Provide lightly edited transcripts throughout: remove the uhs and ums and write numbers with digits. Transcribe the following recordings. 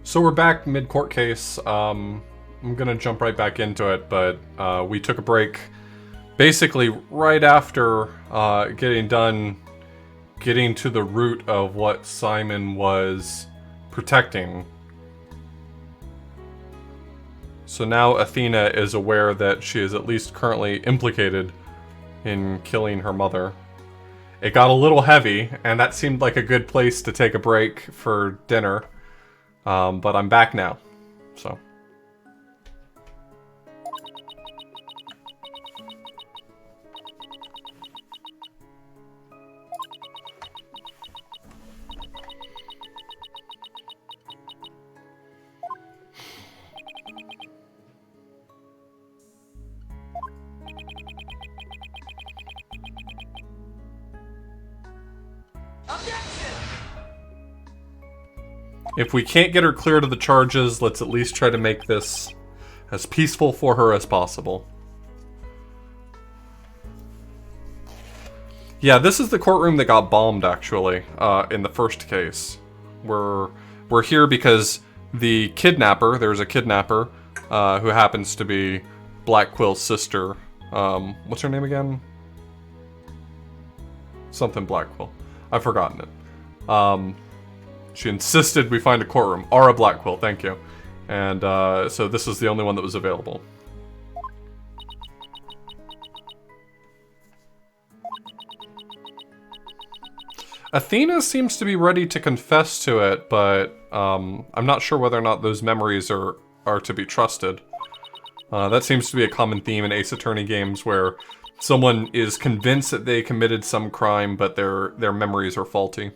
So we're back mid-court case. I'm gonna jump right back into it, but we took a break basically right after getting to the root of what Simon was protecting. So now Athena is aware that she is at least currently implicated in killing her mother. It got a little heavy, and that seemed like a good place to take a break for dinner. But I'm back now, so. If we can't get her cleared of the charges, let's at least try to make this as peaceful for her as possible. Yeah, this is the courtroom that got bombed, actually, in the first case. We're here because the kidnapper, there's a kidnapper, who happens to be Black Quill's sister. What's her name again? Something Black Quill. I've forgotten it. She insisted we find a courtroom. Aura Blackquill, thank you. And so this is the only one that was available. Athena seems to be ready to confess to it, but I'm not sure whether or not those memories are to be trusted. That seems to be a common theme in Ace Attorney games where someone is convinced that they committed some crime, but their memories are faulty.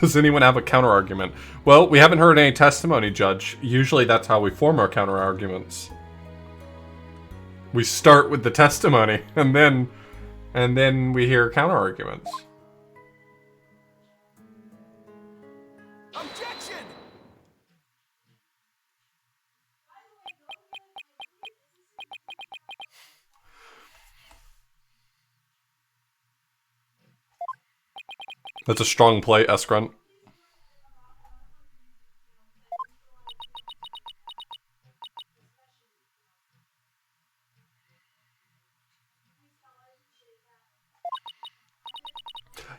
Does anyone have a counter-argument? Well, we haven't heard any testimony, Judge. Usually that's how we form our counter-arguments. We start with the testimony, and then we hear counter-arguments. Objection! That's a strong play, S-Grunt.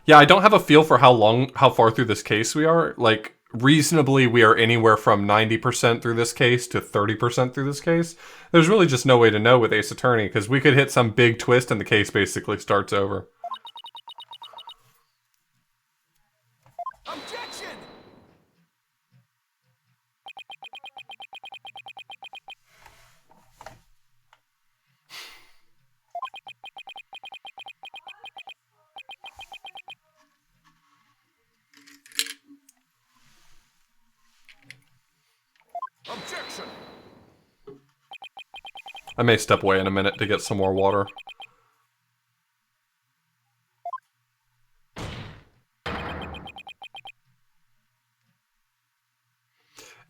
Yeah, I don't have a feel for how far through this case we are. Like, reasonably, we are anywhere from 90% through this case to 30% through this case. There's really just no way to know with Ace Attorney, because we could hit some big twist and the case basically starts over. Objection! Objection! I may step away in a minute to get some more water.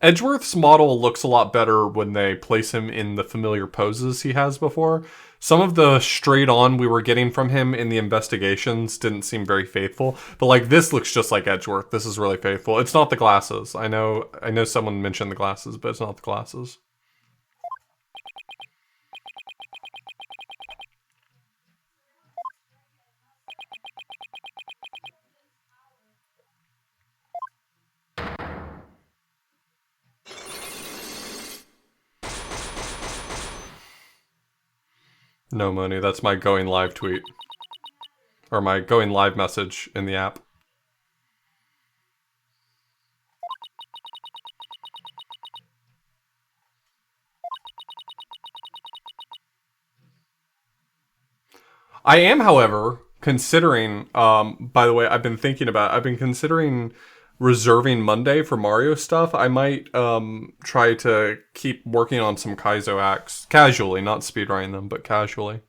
Edgeworth's model looks a lot better when they place him in the familiar poses he has before. Some of the straight on we were getting from him in the investigations didn't seem very faithful, but like this looks just like Edgeworth. This is really faithful. It's not the glasses. I know someone mentioned the glasses, but it's not the glasses. No, Moni, that's my going live tweet. Or my going live message in the app. I am, however, considering, by the way, I've been considering reserving Monday for Mario stuff. I might try to keep working on some Kaizo acts casually, not speedrunning them, but casually.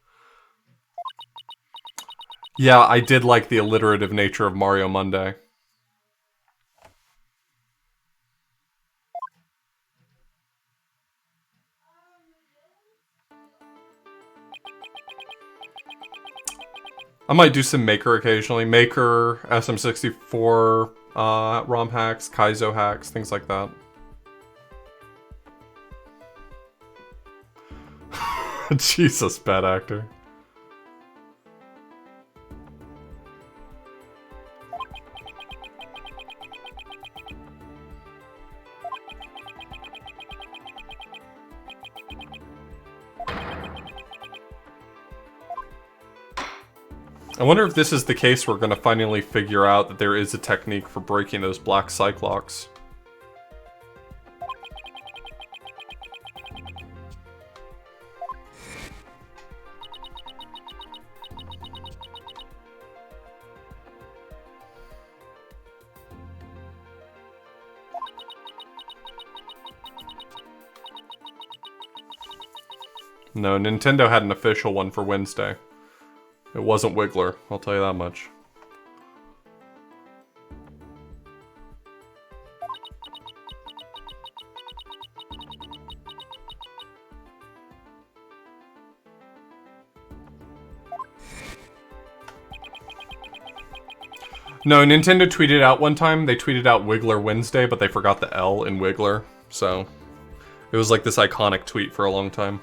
Yeah, I did like the alliterative nature of Mario Monday. I might do some Maker occasionally. Maker, SM64, ROM hacks, Kaizo hacks, things like that. Jesus, bad actor. I wonder if this is the case we're gonna finally figure out that there is a technique for breaking those black Cyclocks. No, Nintendo had an official one for Wednesday. It wasn't Wiggler, I'll tell you that much. No, Nintendo tweeted out one time, they tweeted out Wiggler Wednesday, but they forgot the L in Wiggler, so... It was like this iconic tweet for a long time.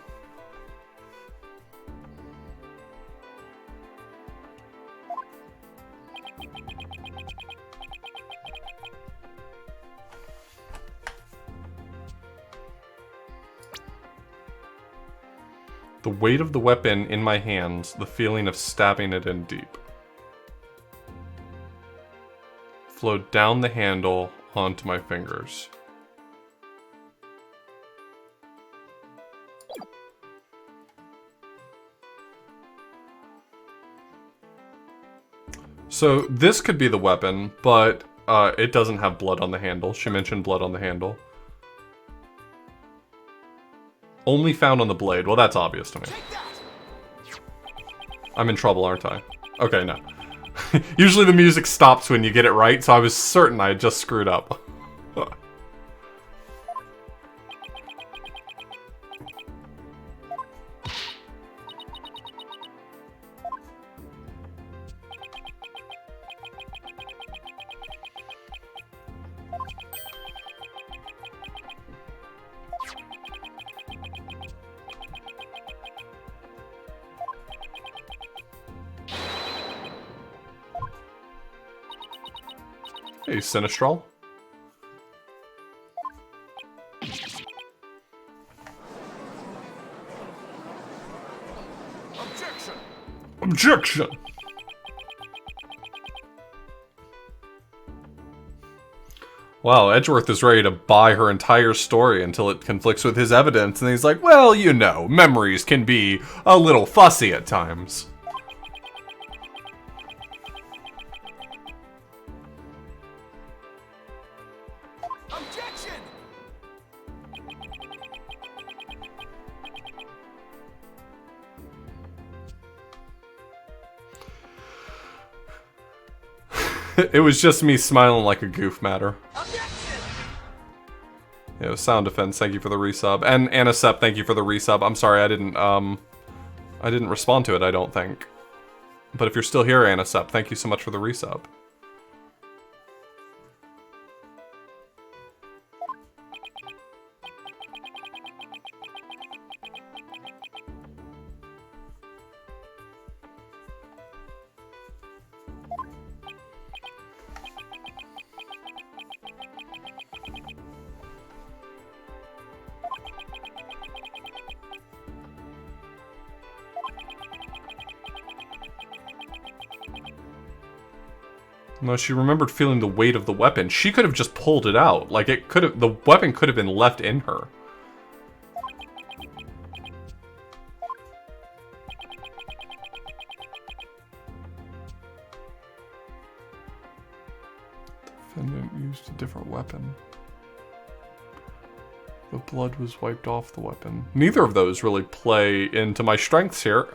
The weight of the weapon in my hands, the feeling of stabbing it in deep. Flowed down the handle onto my fingers. So this could be the weapon, but it doesn't have blood on the handle. She mentioned blood on the handle. Only found on the blade. Well, that's obvious to me. I'm in trouble, aren't I? Okay, no. Usually the music stops when you get it right, so I was certain I had just screwed up. Hey, Sinistral. Objection! Objection! Wow, Edgeworth is ready to buy her entire story until it conflicts with his evidence, and he's like, well, you know, memories can be a little fussy at times. Objection! It was just me smiling like a goof matter. Objection! Yeah, Sound Defense, thank you for the resub. And Anasep, thank you for the resub. I'm sorry, I didn't respond to it, I don't think. But if you're still here, Anasep, thank you so much for the resub. No, she remembered feeling the weight of the weapon. She could have just pulled it out. Like, the weapon could have been left in her. Defendant used a different weapon. The blood was wiped off the weapon. Neither of those really play into my strengths here.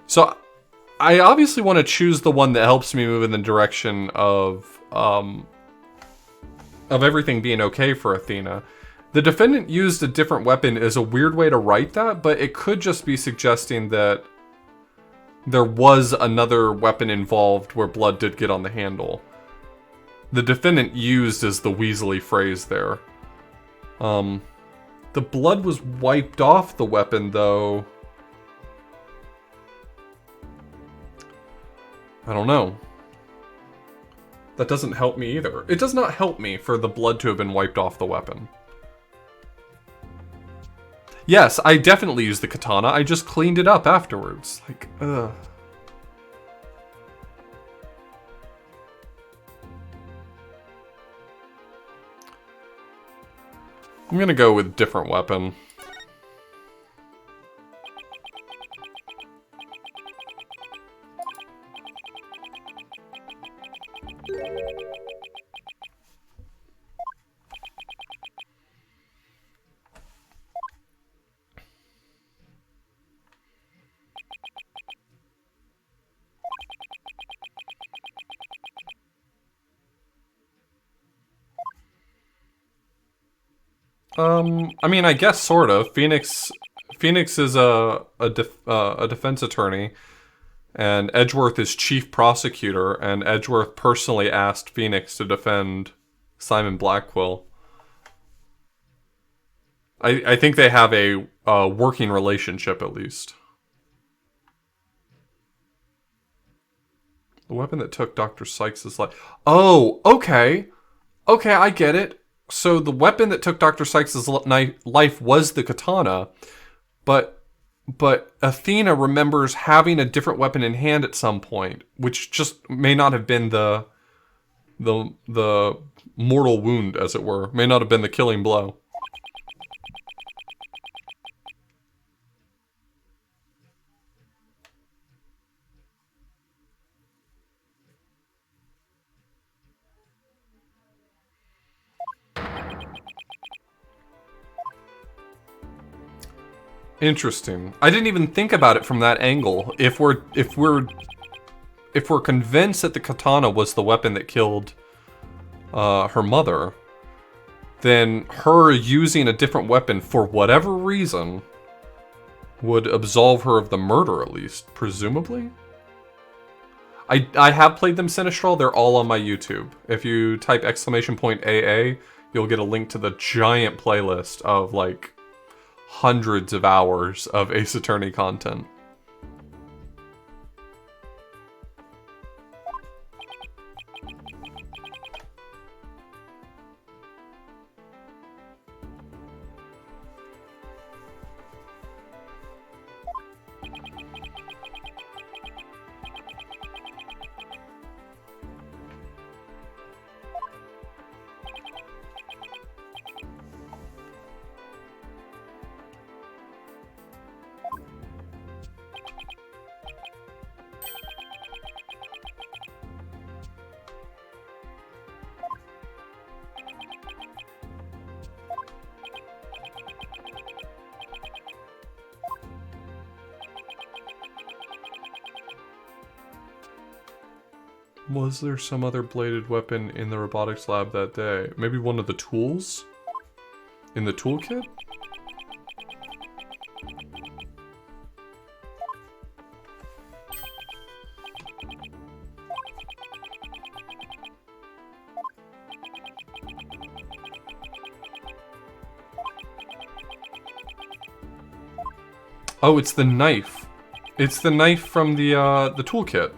So, I obviously want to choose the one that helps me move in the direction of everything being okay for Athena. The defendant used a different weapon is a weird way to write that, but it could just be suggesting that there was another weapon involved where blood did get on the handle. The defendant used is the Weasley phrase there. The blood was wiped off the weapon, though. I don't know. That doesn't help me either. It does not help me for the blood to have been wiped off the weapon. Yes, I definitely used the katana. I just cleaned it up afterwards. Like, ugh. I'm gonna go with different weapon. I mean, I guess sort of. Phoenix is a defense attorney, and Edgeworth is chief prosecutor, and Edgeworth personally asked Phoenix to defend Simon Blackquill. I think they have a working relationship, at least. The weapon that took Dr. Sykes' life. Oh, okay. Okay, I get it. So the weapon that took Dr. Sykes' life was the katana, but Athena remembers having a different weapon in hand at some point, which just may not have been the mortal wound, as it were. May not have been the killing blow. Interesting. I didn't even think about it from that angle. If we're convinced that the katana was the weapon that killed her mother, then her using a different weapon for whatever reason would absolve her of the murder, at least, presumably. I have played them Sinistral. They're all on my YouTube. If you type !AA, you'll get a link to the giant playlist of like hundreds of hours of Ace Attorney content. Was there some other bladed weapon in the robotics lab that day? Maybe one of the tools? In the toolkit? Oh, it's the knife. It's the knife from the toolkit.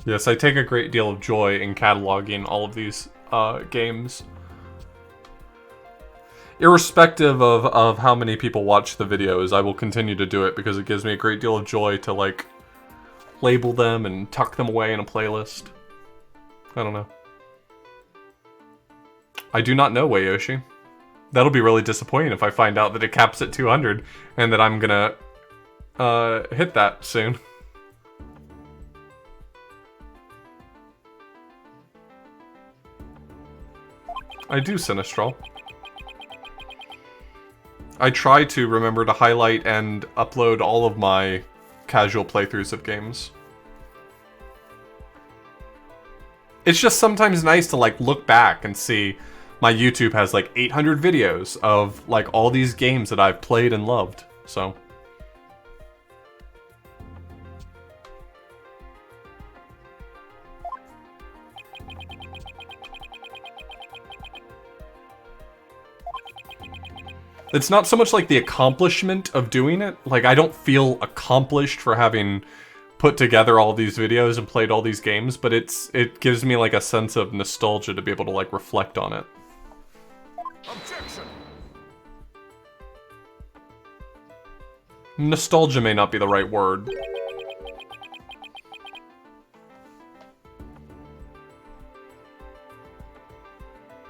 Yes, I take a great deal of joy in cataloging all of these games. Irrespective of how many people watch the videos, I will continue to do it because it gives me a great deal of joy to, like, label them and tuck them away in a playlist. I don't know. I do not know, Wayoshi. That'll be really disappointing if I find out that it caps at 200 and that I'm gonna hit that soon. I do, Sinistral. I try to remember to highlight and upload all of my casual playthroughs of games. It's just sometimes nice to like look back and see my YouTube has like 800 videos of like all these games that I've played and loved. So it's not so much like the accomplishment of doing it. Like, I don't feel accomplished for having put together all these videos and played all these games, but it gives me like a sense of nostalgia to be able to like reflect on it. Objection. Nostalgia may not be the right word.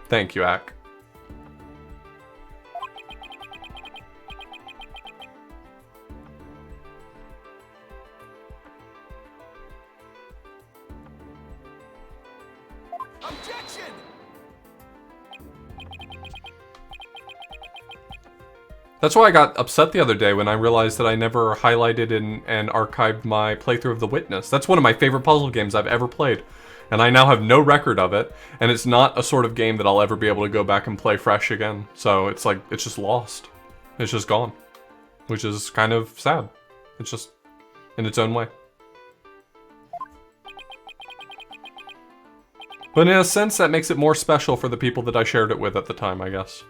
Thank you, Ak. Objection. That's why I got upset the other day when I realized that I never highlighted and archived my playthrough of The Witness. That's one of my favorite puzzle games I've ever played. And I now have no record of it, and it's not a sort of game that I'll ever be able to go back and play fresh again. So it's like, it's just lost. It's just gone. Which is kind of sad. It's just in its own way. But in a sense, that makes it more special for the people that I shared it with at the time, I guess.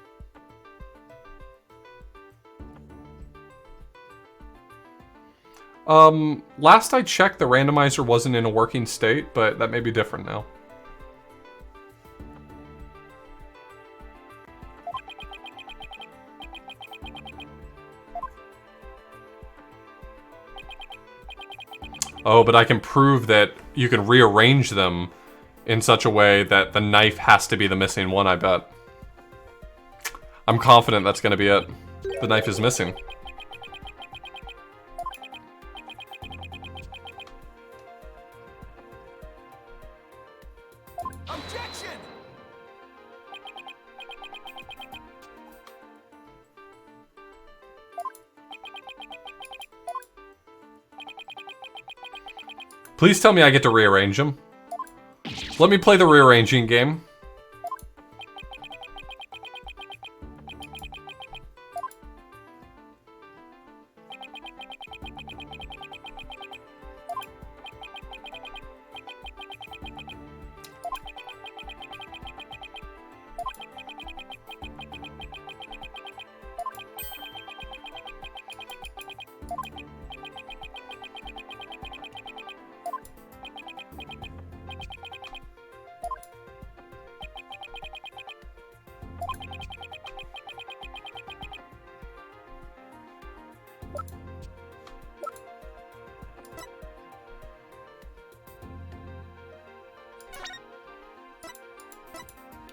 Last I checked, the randomizer wasn't in a working state, but that may be different now. Oh, but I can prove that you can rearrange them in such a way that the knife has to be the missing one, I bet. I'm confident that's gonna be it. The knife is missing. Objection. Please tell me I get to rearrange them. Let me play the rearranging game.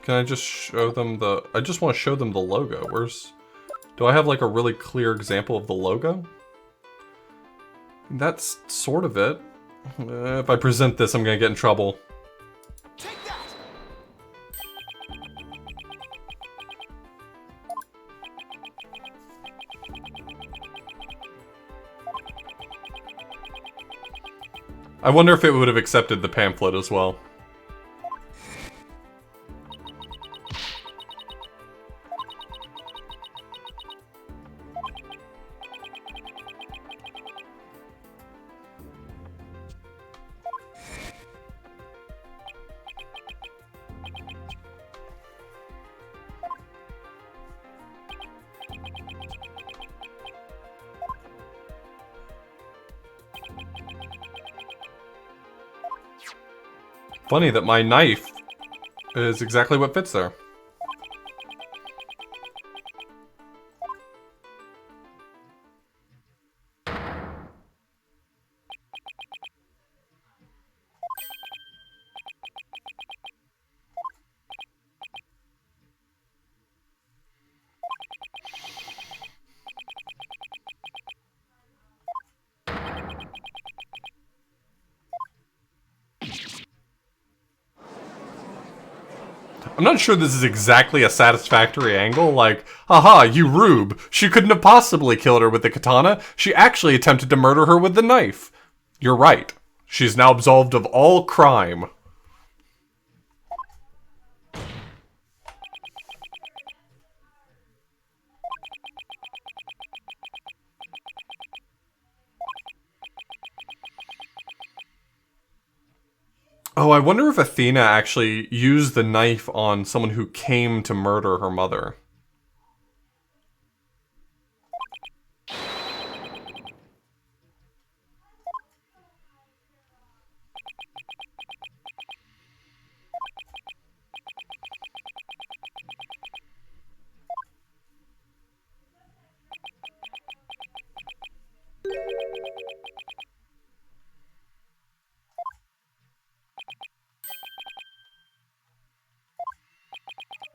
Can I just show them the... I just want to show them the logo. Where's... Do I have like a really clear example of the logo? That's sort of it. If I present this, I'm gonna get in trouble. Take that. I wonder if it would have accepted the pamphlet as well. Funny that my knife is exactly what fits there. I'm not sure this is exactly a satisfactory angle, like, haha, you rube. She couldn't have possibly killed her with the katana. She actually attempted to murder her with the knife. You're right. She's now absolved of all crime. Oh, I wonder if Athena actually used the knife on someone who came to murder her mother.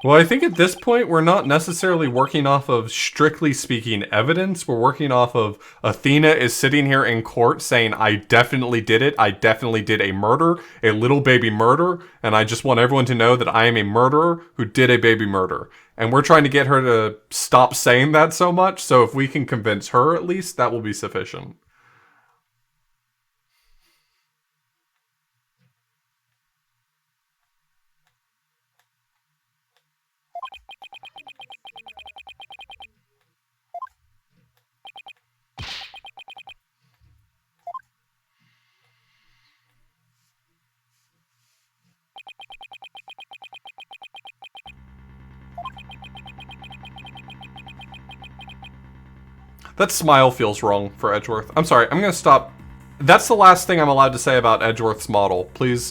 Well, I think at this point, we're not necessarily working off of, strictly speaking, evidence. We're working off of Athena is sitting here in court saying, I definitely did it. I definitely did a murder, a little baby murder, and I just want everyone to know that I am a murderer who did a baby murder. And we're trying to get her to stop saying that so much, so if we can convince her at least, that will be sufficient. That smile feels wrong for Edgeworth. I'm sorry, I'm gonna stop. That's the last thing I'm allowed to say about Edgeworth's model. Please,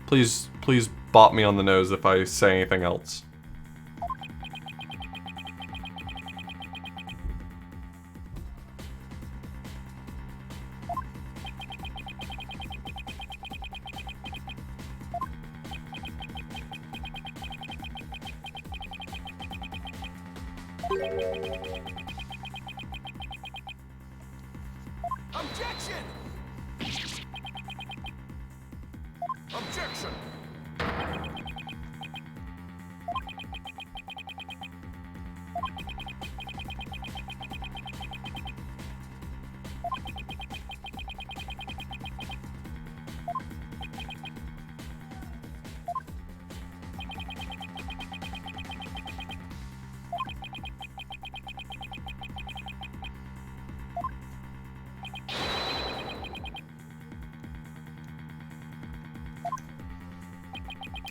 please bop me on the nose if I say anything else. Objection! Objection!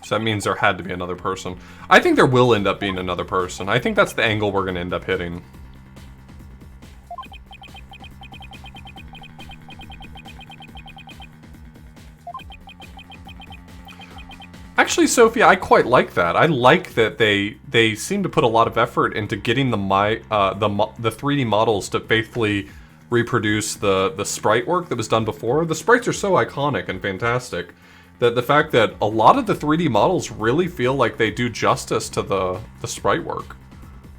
So that means there had to be another person. I think there will end up being another person. I think that's the angle we're going to end up hitting. Actually, Sophia, I quite like that. I like that they seem to put a lot of effort into getting the 3D models to faithfully reproduce the sprite work that was done before. The sprites are so iconic and fantastic that the fact that a lot of the 3D models really feel like they do justice to the sprite work,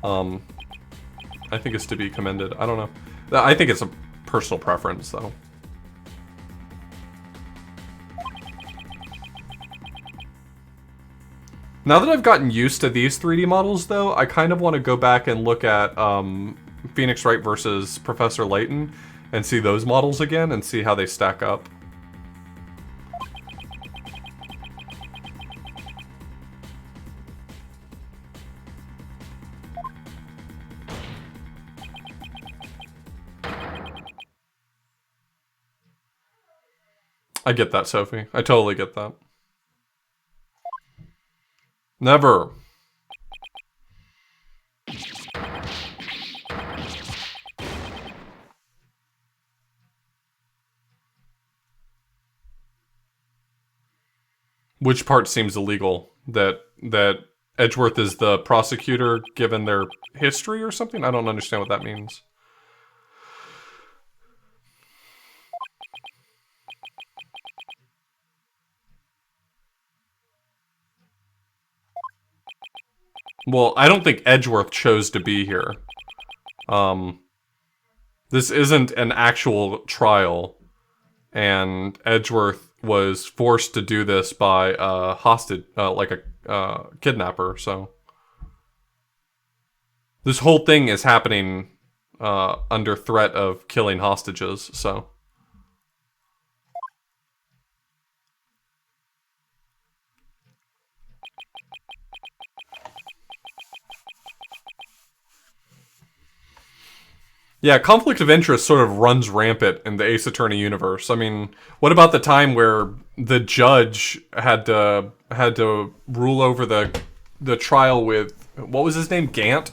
I think is to be commended. I don't know. I think it's a personal preference, though. Now that I've gotten used to these 3D models, though, I kind of want to go back and look at Phoenix Wright versus Professor Layton and see those models again and see how they stack up. I get that, Sophie. I totally get that. Never. Which part seems illegal? That Edgeworth is the prosecutor given their history or something? I don't understand what that means. Well, I don't think Edgeworth chose to be here. This isn't an actual trial, and Edgeworth was forced to do this by hostage, like kidnapper. So this whole thing is happening under threat of killing hostages. So. Yeah, conflict of interest sort of runs rampant in the Ace Attorney universe. I mean, what about the time where the judge had to rule over the trial with, what was his name, Gant,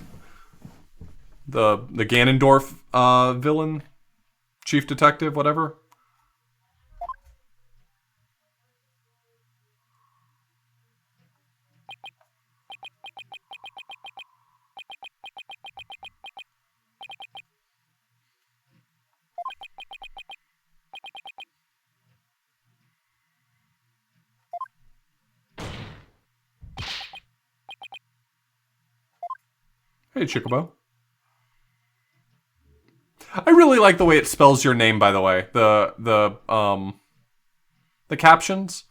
the Ganondorf villain, chief detective, whatever. Hey, Chicobo. I really like the way it spells your name, by the way. The captions.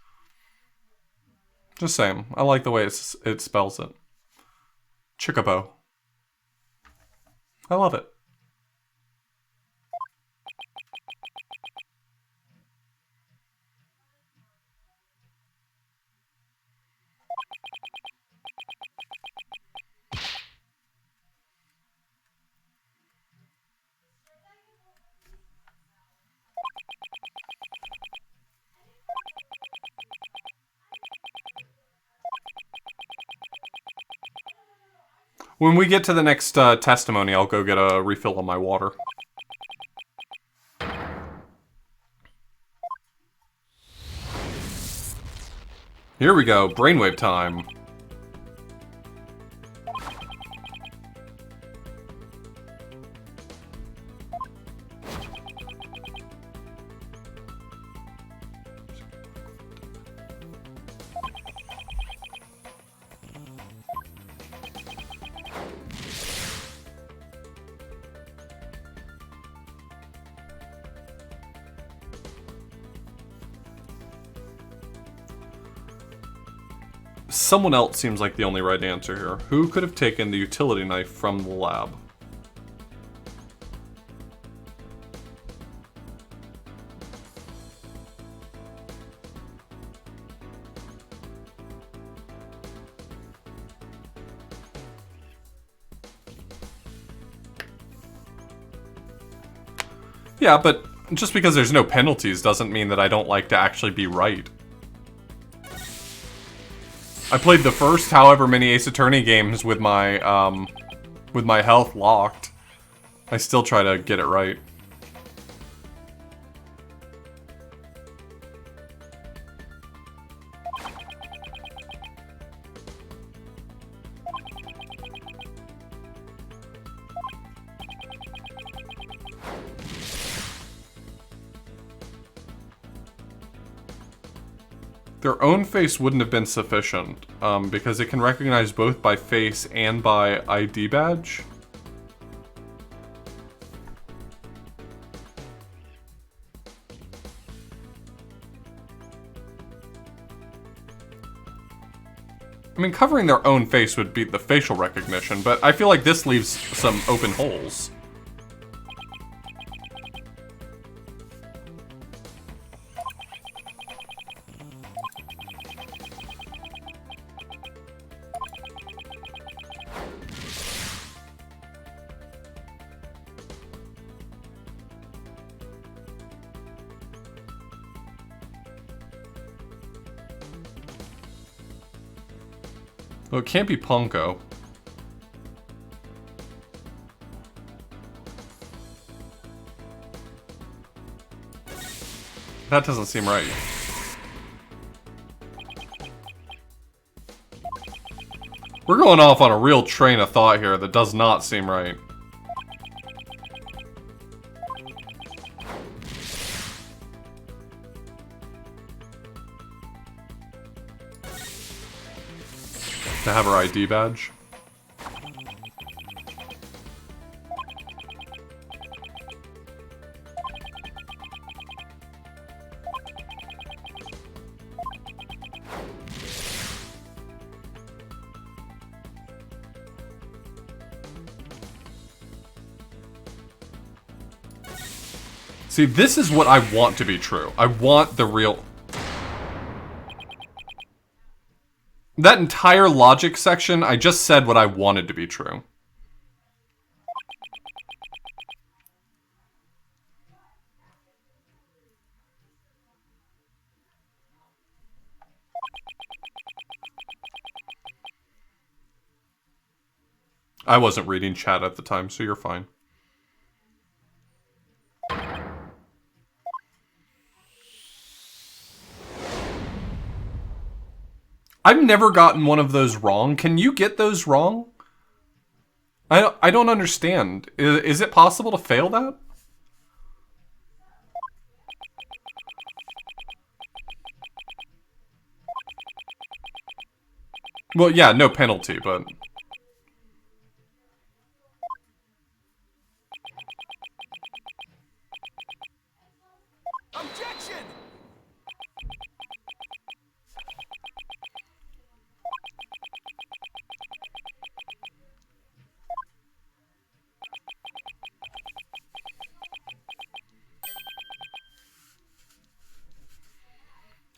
Just saying, I like the way it spells it. Chicobo. I love it. When we get to the next testimony, I'll go get a refill on my water. Here we go, brainwave time. Someone else seems like the only right answer here. Who could have taken the utility knife from the lab? Yeah, but just because there's no penalties doesn't mean that I don't like to actually be right. I played the first however many Ace Attorney games with my health locked. I still try to get it right. Their own face wouldn't have been sufficient, because it can recognize both by face and by ID badge. I mean, covering their own face would beat the facial recognition, but I feel like this leaves some open holes. Well, it can't be Ponko. That doesn't seem right. We're going off on a real train of thought here that does not seem right. To have her ID badge. See, this is what I want to be true. I want the real... That entire logic section, I just said what I wanted to be true. I wasn't reading chat at the time, so you're fine. I've never gotten one of those wrong. Can you get those wrong? I don't understand. Is it possible to fail that? Well, yeah, no penalty, but... Objection!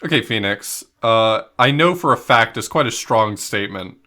Okay, Phoenix. I know for a fact is quite a strong statement.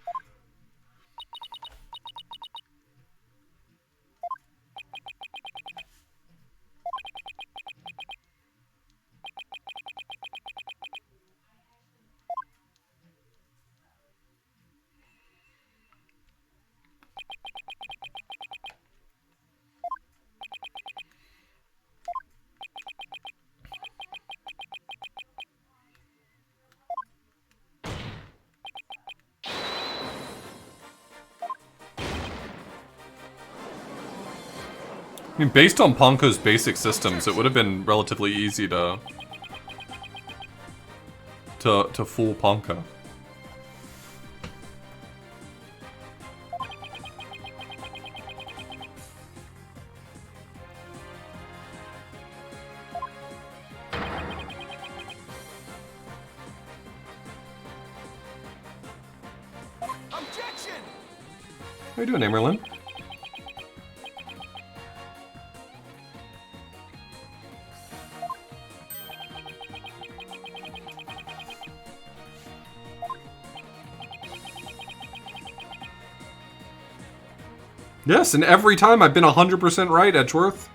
I mean, based on Ponko's basic systems, it would have been relatively easy to fool Ponko. Objection! How you doing, Amerlin? Yes, and every time I've been 100% right, Edgeworth.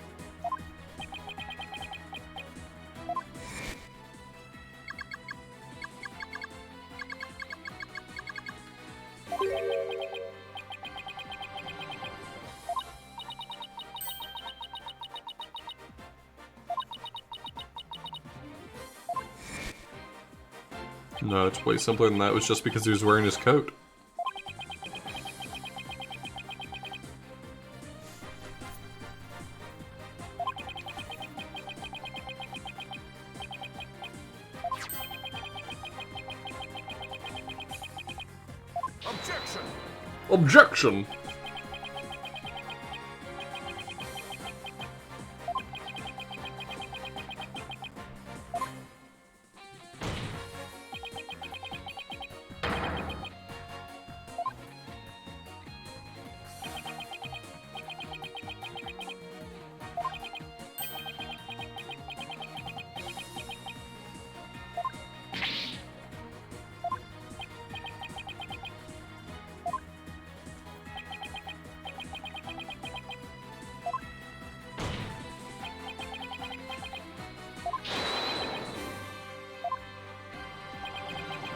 No, it's way simpler than that. It was just because he was wearing his coat. Objection! Objection!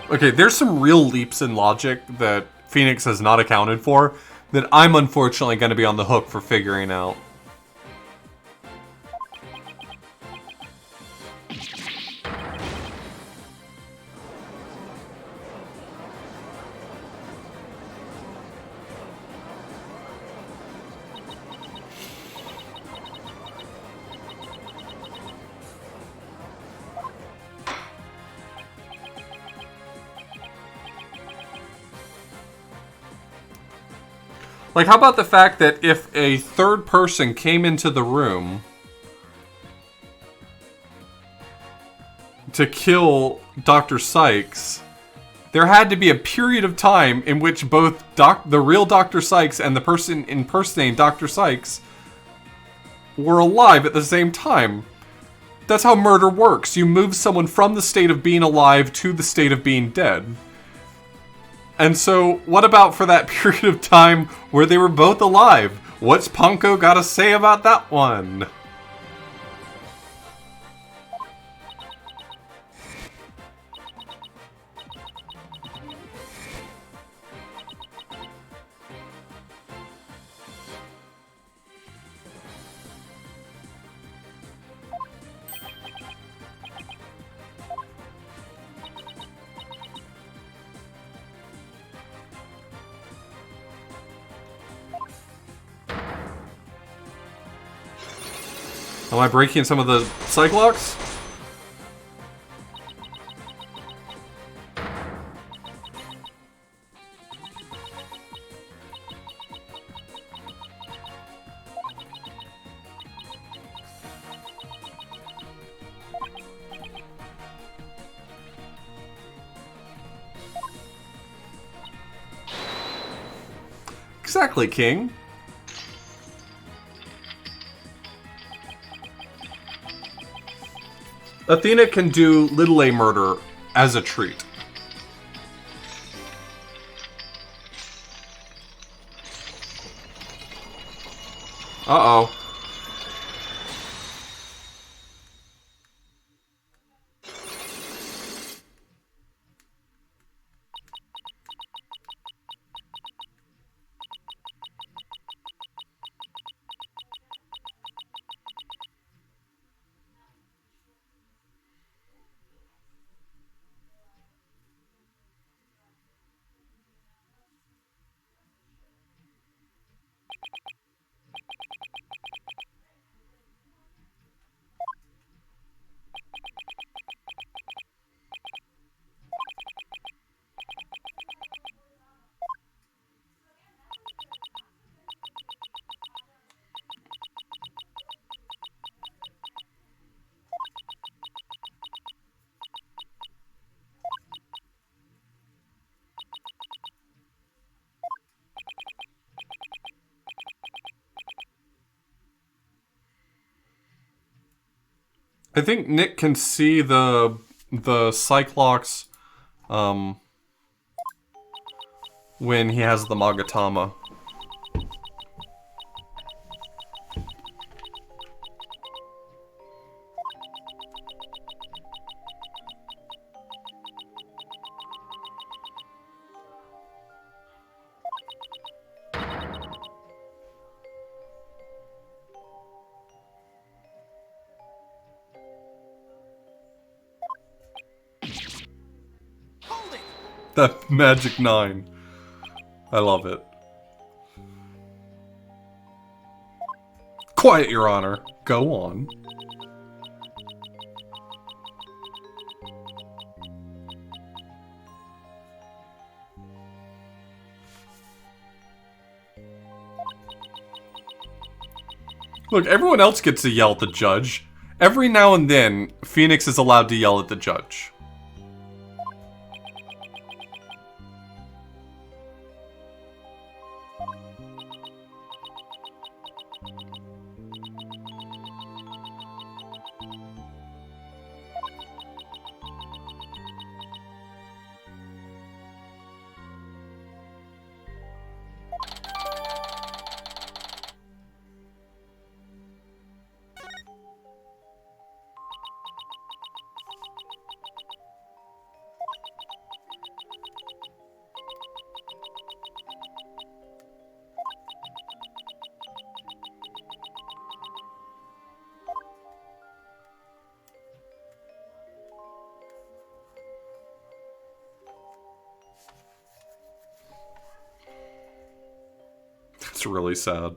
Okay, there's some real leaps in logic that Phoenix has not accounted for that I'm unfortunately going to be on the hook for figuring out. Like, how about the fact that if a third person came into the room to kill Dr. Sykes, there had to be a period of time in which both the real Dr. Sykes and the person impersonating Dr. Sykes were alive at the same time. That's how murder works. You move someone from the state of being alive to the state of being dead. And so, what about for that period of time where they were both alive? What's Ponko gotta say about that one? Am I breaking some of the Cyclocks? Exactly, King. Athena can do little a murder as a treat. Uh-oh. I think Nick can see the Cyclops when he has the Magatama. Hold it! That magic 9. I love it. Quiet, Your Honor. Go on. Look, everyone else gets to yell at the judge. Every now and then, Phoenix is allowed to yell at the judge. It's really sad.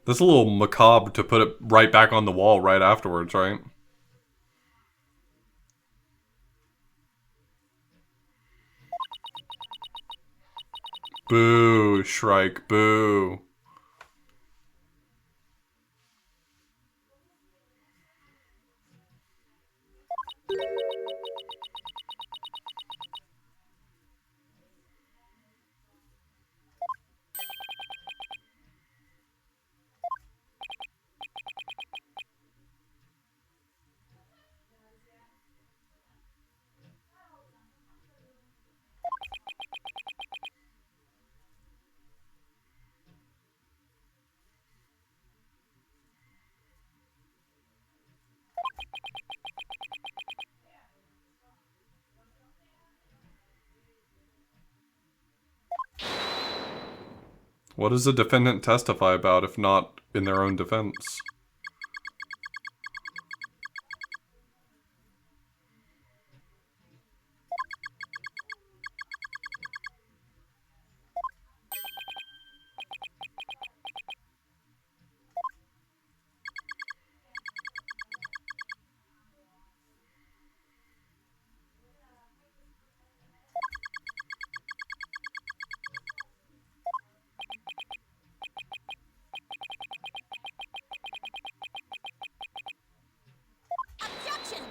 That's a little macabre to put it right back on the wall right afterwards, right? Boo, Shrike, boo. What does a defendant testify about if not in their own defense? Objection!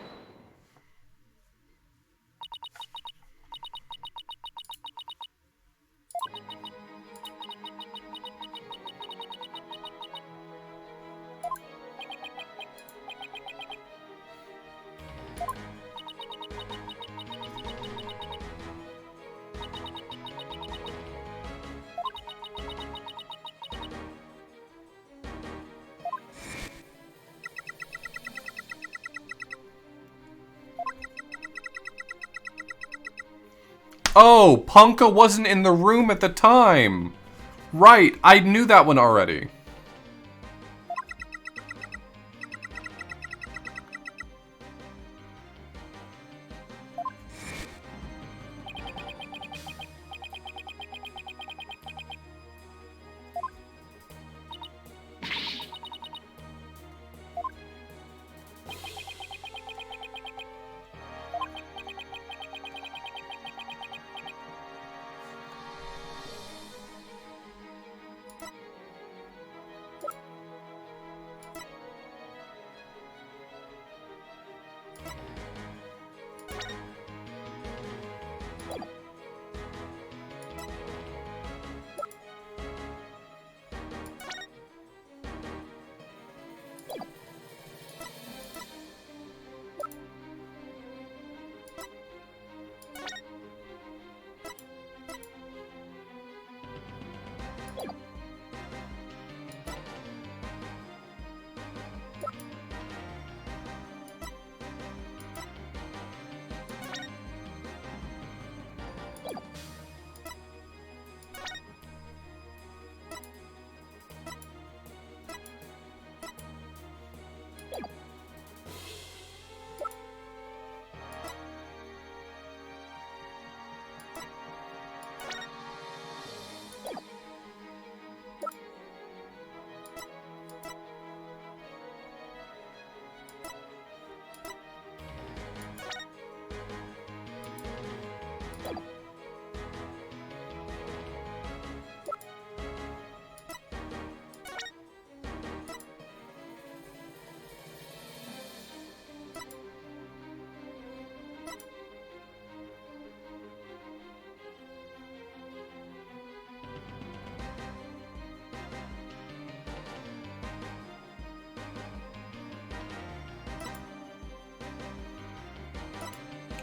Oh, Punka wasn't in the room at the time. Right, I knew that one already.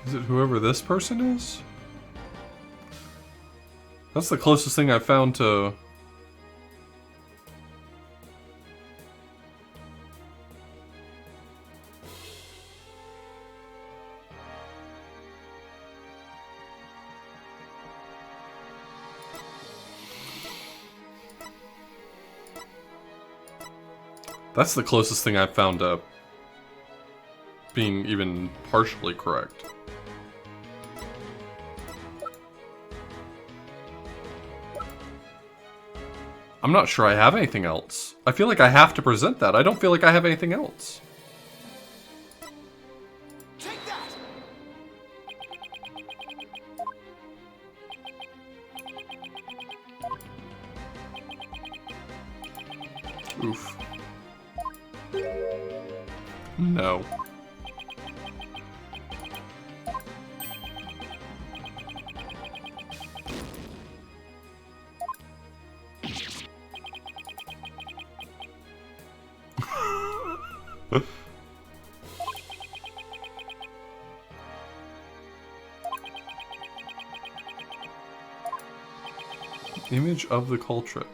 Is it whoever this person is? That's the closest thing I've found to... That's the closest thing I've found to being even partially correct. I'm not sure I have anything else. I feel like I have to present that. I don't feel like I have anything else. Take that. Oof. No. Image of the culprit.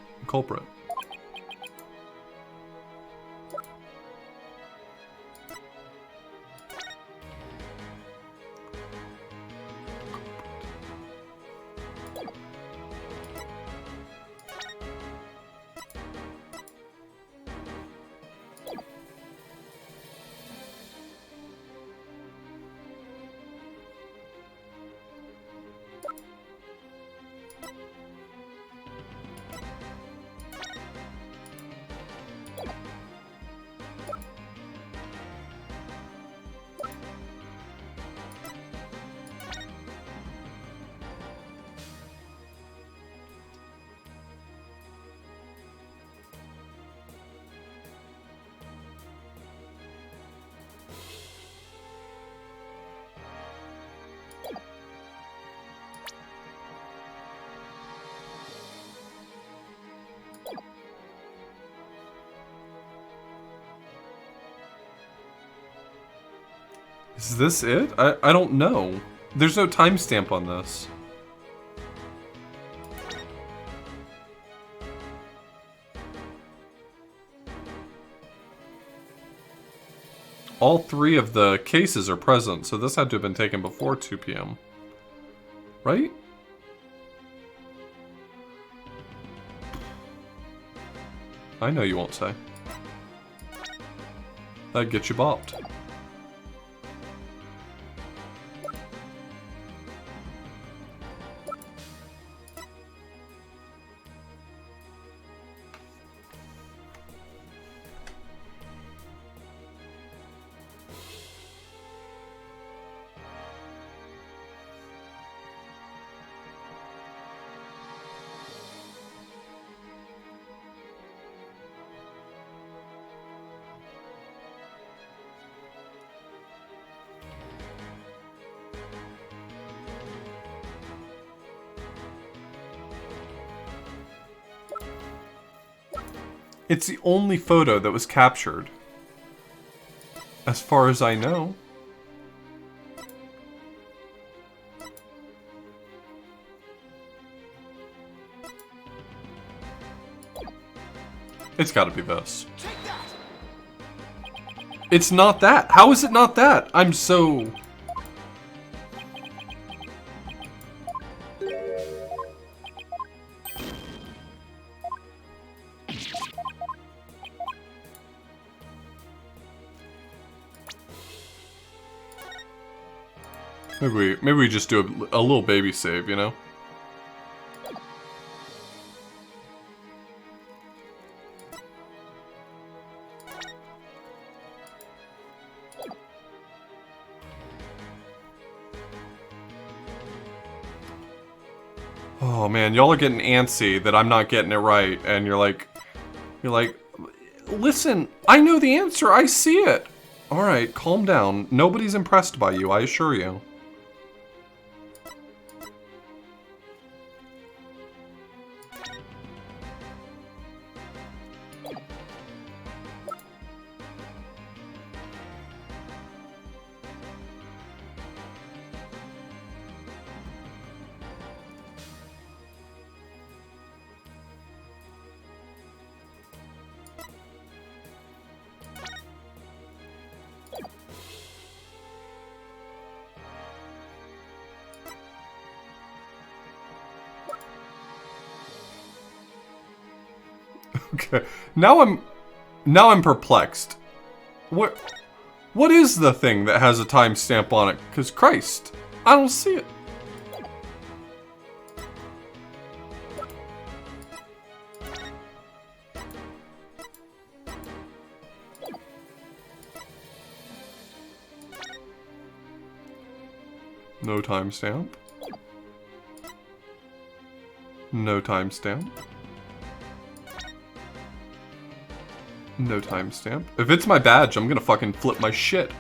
Is this it? I don't know. There's no timestamp on this. All 3 of the cases are present, so this had to have been taken before 2 p.m. Right? I know you won't say. That'd get you bopped. It's the only photo that was captured. As far as I know. It's gotta be this. It's not that! How is it not that? I'm so... Maybe we just do a little baby save, you know? Oh man, y'all are getting antsy that I'm not getting it right, and you're like, listen, I know the answer, I see it. Alright, calm down. Nobody's impressed by you, I assure you. Okay. Now I'm perplexed. What is the thing that has a timestamp on it? 'Cause Christ, I don't see it. No timestamp. No timestamp. No timestamp. If it's my badge, I'm gonna fucking flip my shit.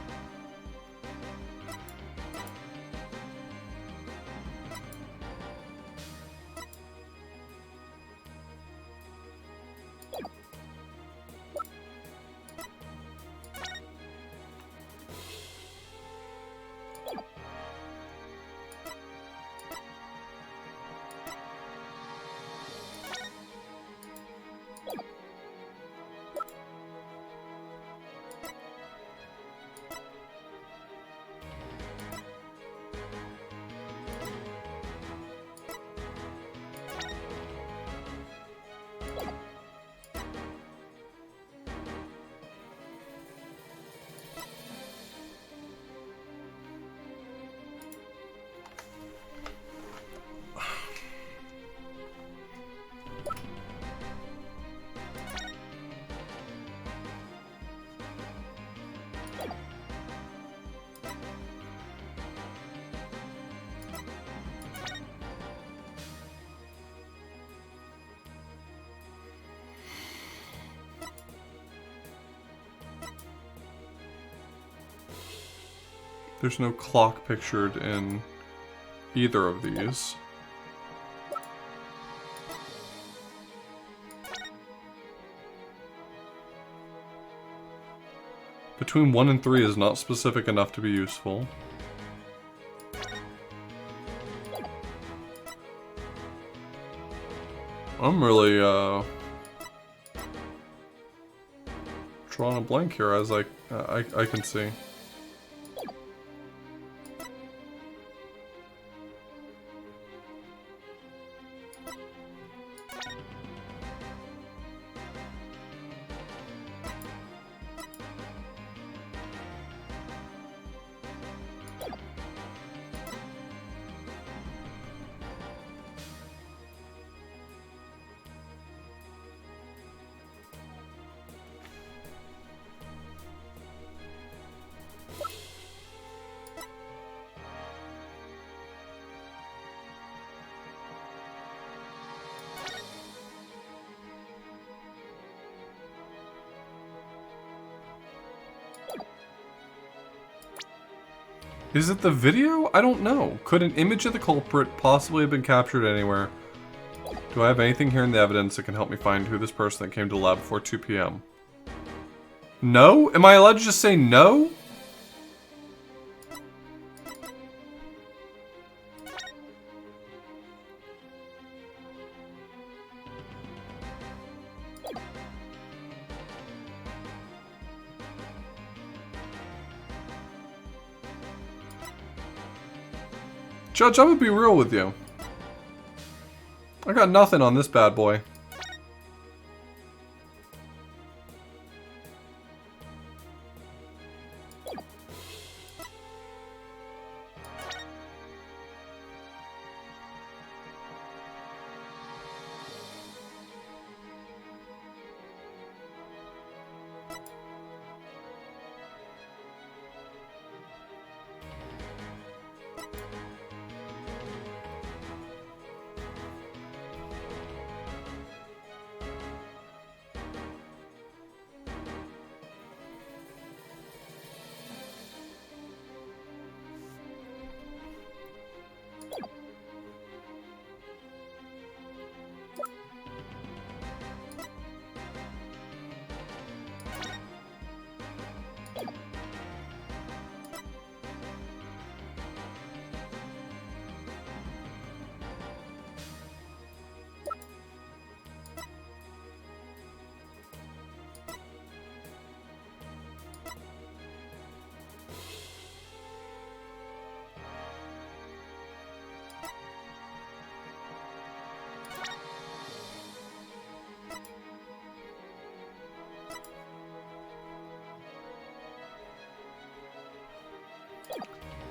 There's no clock pictured in either of these. Between 1 and 3 is not specific enough to be useful. I'm really, drawing a blank here as I can see. Is it the video? I don't know. Could an image of the culprit possibly have been captured anywhere? Do I have anything here in the evidence that can help me find who this person that came to the lab before 2 p.m.? No? Am I allowed to just say no? Judge, I'm gonna be real with you. I got nothing on this bad boy.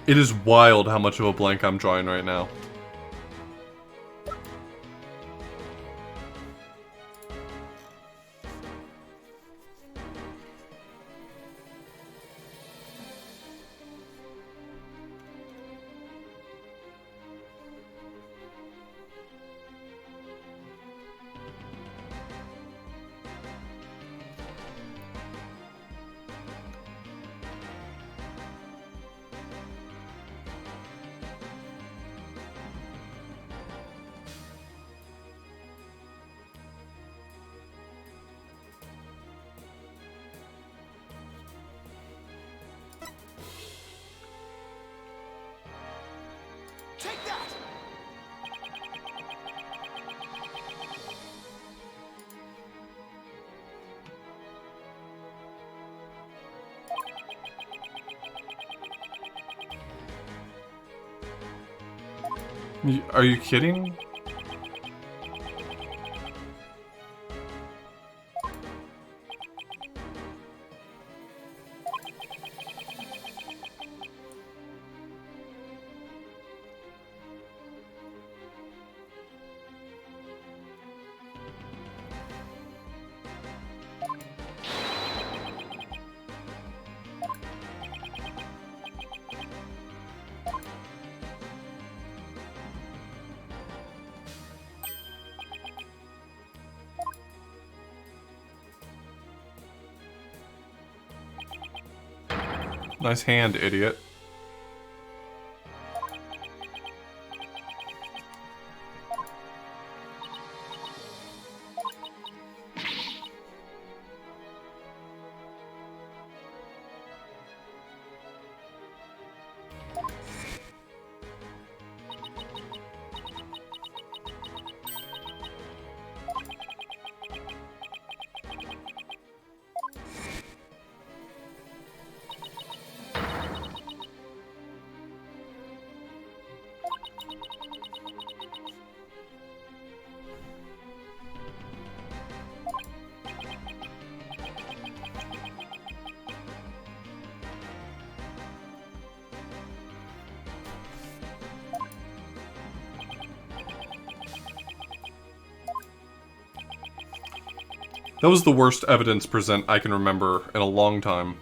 It is wild how much of a blank I'm drawing right now. Take that! Are you kidding? Nice hand, idiot. That was the worst evidence present I can remember in a long time.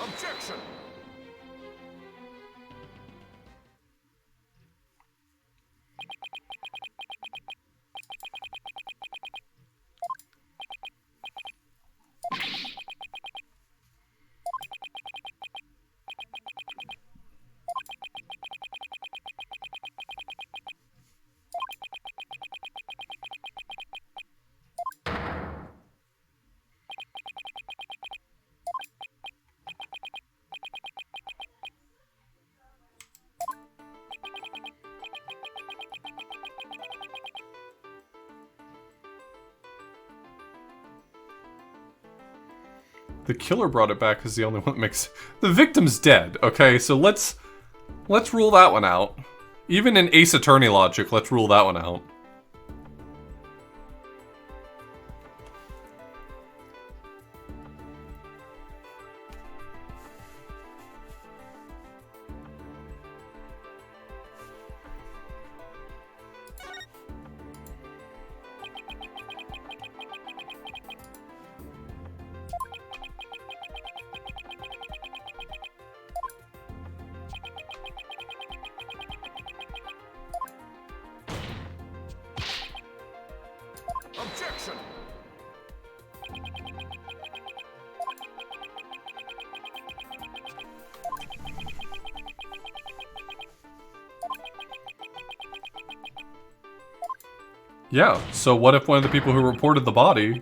Objection! The killer brought it back as the only one that makes... The victim's dead, okay? So let's rule that one out. Even in Ace Attorney logic, let's rule that one out. Objection! Yeah, so what if one of the people who reported the body...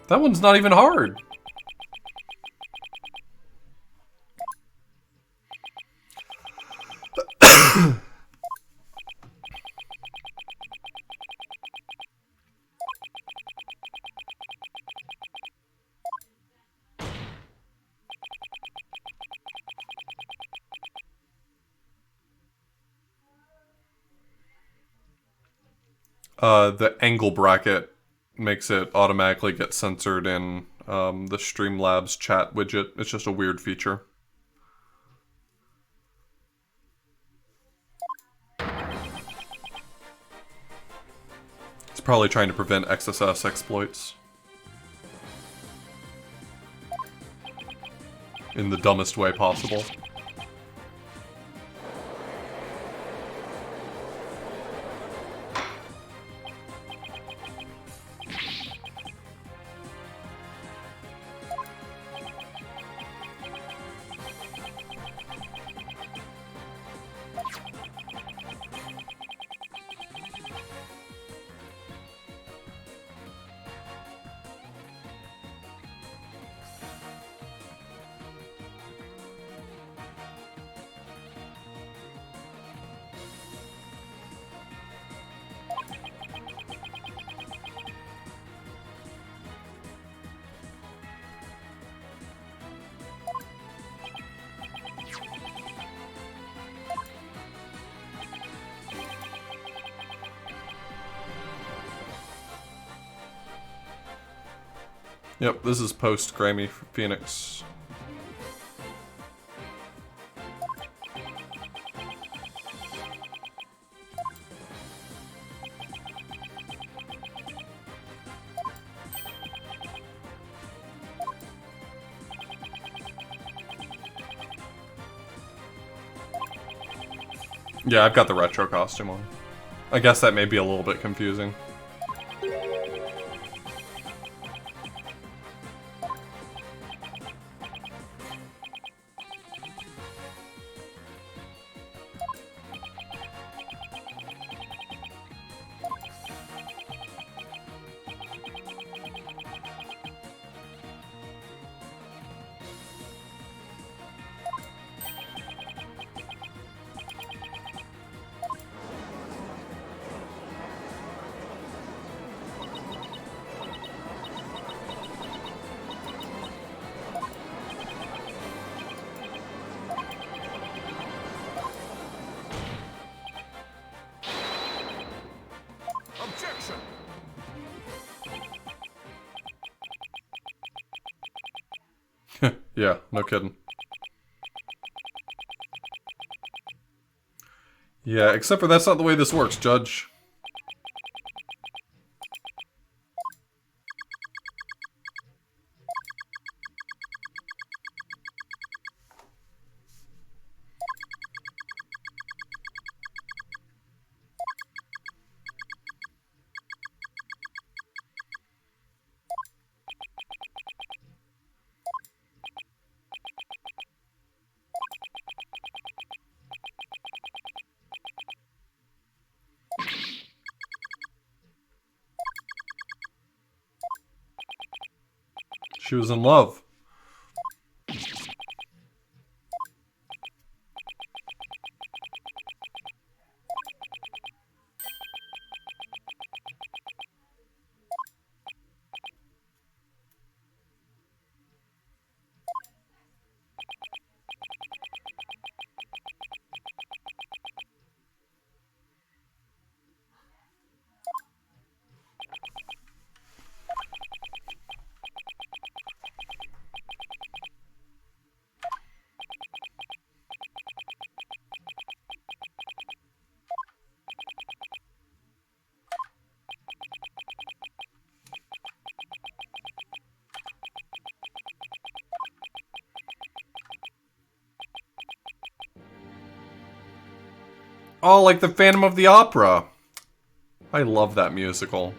That one's not even hard. The angle bracket makes it automatically get censored in the Streamlabs chat widget. It's just a weird feature. It's probably trying to prevent XSS exploits. In the dumbest way possible. Yep, this is post Grammy Phoenix. Yeah, I've got the retro costume on. I guess that may be a little bit confusing. Objection! Yeah, no kidding. Yeah, except for that's not the way this works, Judge. She was in love. Oh, like the Phantom of the Opera. I love that musical.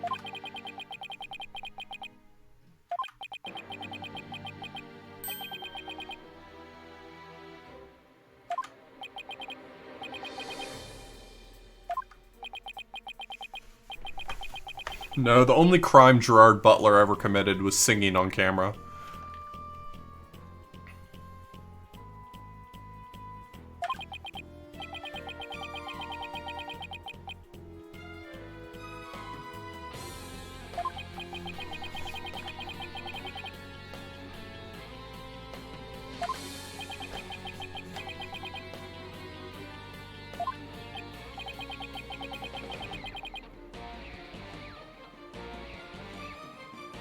No, the only crime Gerard Butler ever committed was singing on camera.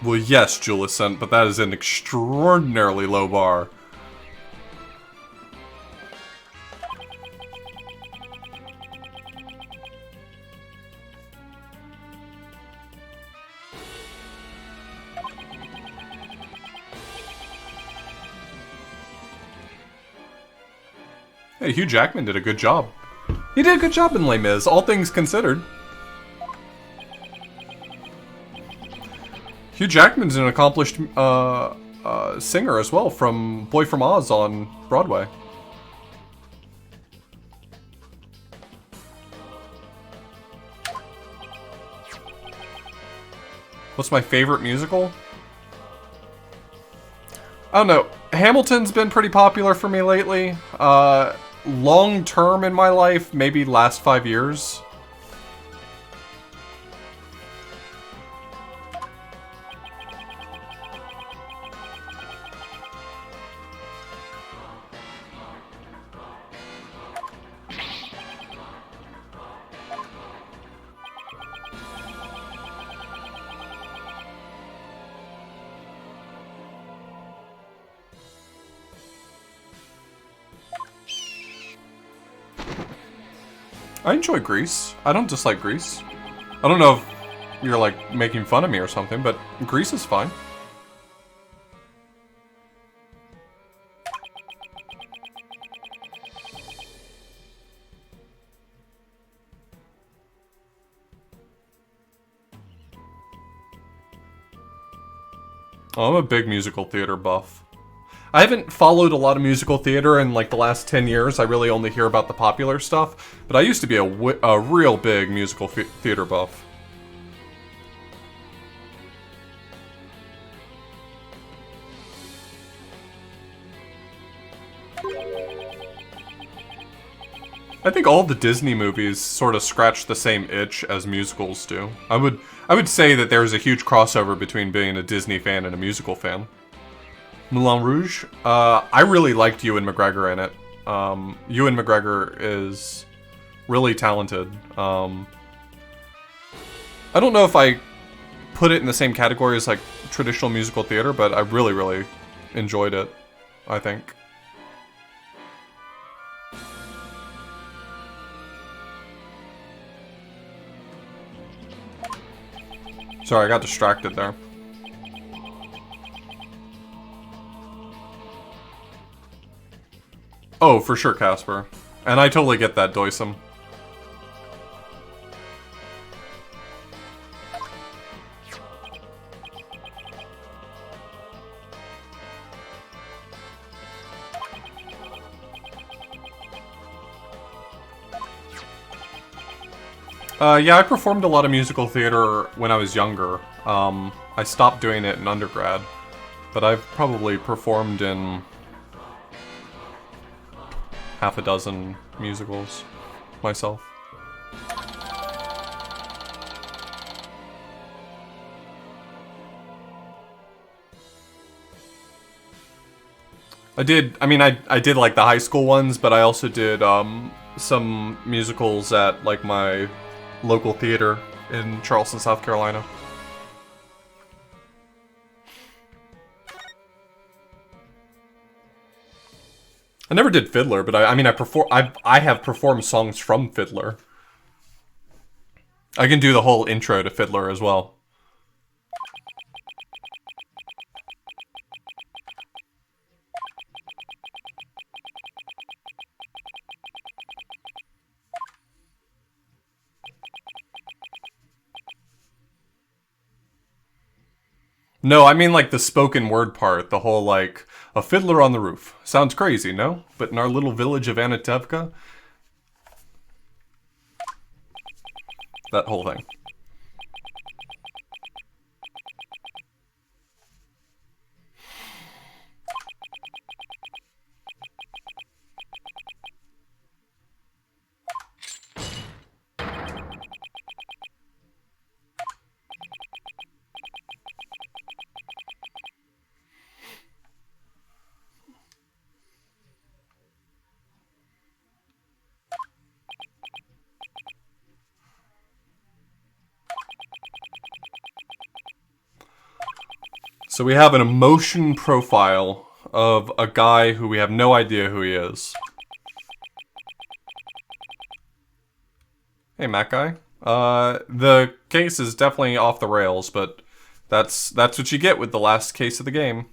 Well, yes, Julicent, but that is an extraordinarily low bar. Hey, Hugh Jackman did a good job. He did a good job in Les Mis, all things considered. Hugh Jackman's an accomplished singer as well, from Boy from Oz on Broadway. What's my favorite musical? I don't know. Hamilton's been pretty popular for me lately. Long term in my life, maybe last 5 years. I enjoy Grease. I don't dislike Grease. I don't know if you're like making fun of me or something, but Grease is fine. Oh, I'm a big musical theater buff. I haven't followed a lot of musical theater in like the last 10 years. I really only hear about the popular stuff. But I used to be a real big musical theater buff. I think all the Disney movies sort of scratch the same itch as musicals do. I would say that there's a huge crossover between being a Disney fan and a musical fan. Moulin Rouge? I really liked Ewan McGregor in it. Ewan McGregor is really talented. I don't know if I put it in the same category as like traditional musical theater, but I really, really enjoyed it, I think. Sorry, I got distracted there. Oh, for sure, Casper. And I totally get that, Doysum. Yeah, I performed a lot of musical theater when I was younger. I stopped doing it in undergrad, but I've probably performed in half a dozen musicals myself. I did like the high school ones, but I also did some musicals at like my local theater in Charleston, South Carolina. I never did Fiddler, but I have performed songs from Fiddler. I can do the whole intro to Fiddler as well. No, I mean like the spoken word part, the whole like, a fiddler on the roof. Sounds crazy, no? But in our little village of Anatevka, that whole thing. So we have an emotion profile of a guy who we have no idea who he is. Hey, Matt guy. The case is definitely off the rails, but that's what you get with the last case of the game.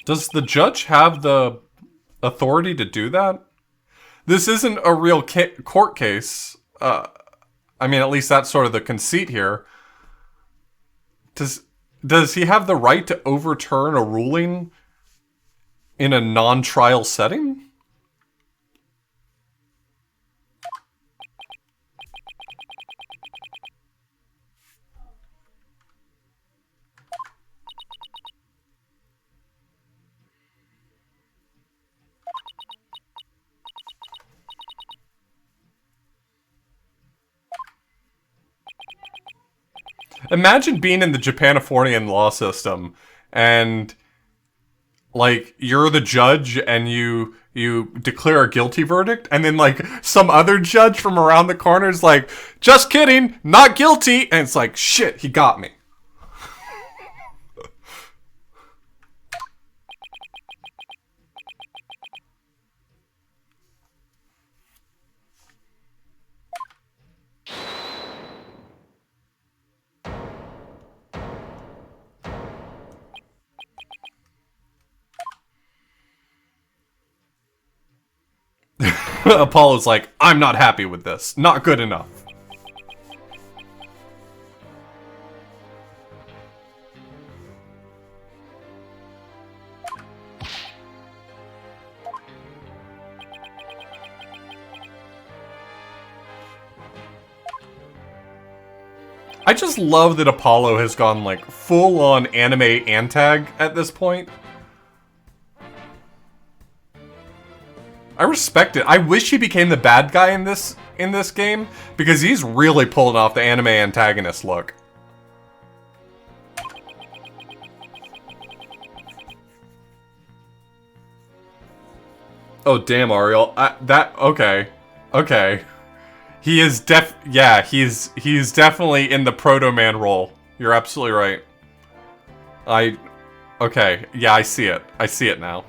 Does the judge have the authority to do that? This isn't a real court case. I mean, at least that's sort of the conceit here. Does he have the right to overturn a ruling in a non-trial setting? Imagine being in the Japanifornian law system and, like, you're the judge and you declare a guilty verdict, and then, like, some other judge from around the corner is like, just kidding, not guilty, and it's like, shit, he got me. Apollo's like, I'm not happy with this. Not good enough. I just love that Apollo has gone, like, full-on anime antag at this point. I respect it. I wish he became the bad guy in this game, because he's really pulling off the anime antagonist look. Oh damn, Ariel. Okay. Okay. He is yeah, he's definitely in the Proto Man role. You're absolutely right. Okay. Yeah, I see it. I see it now.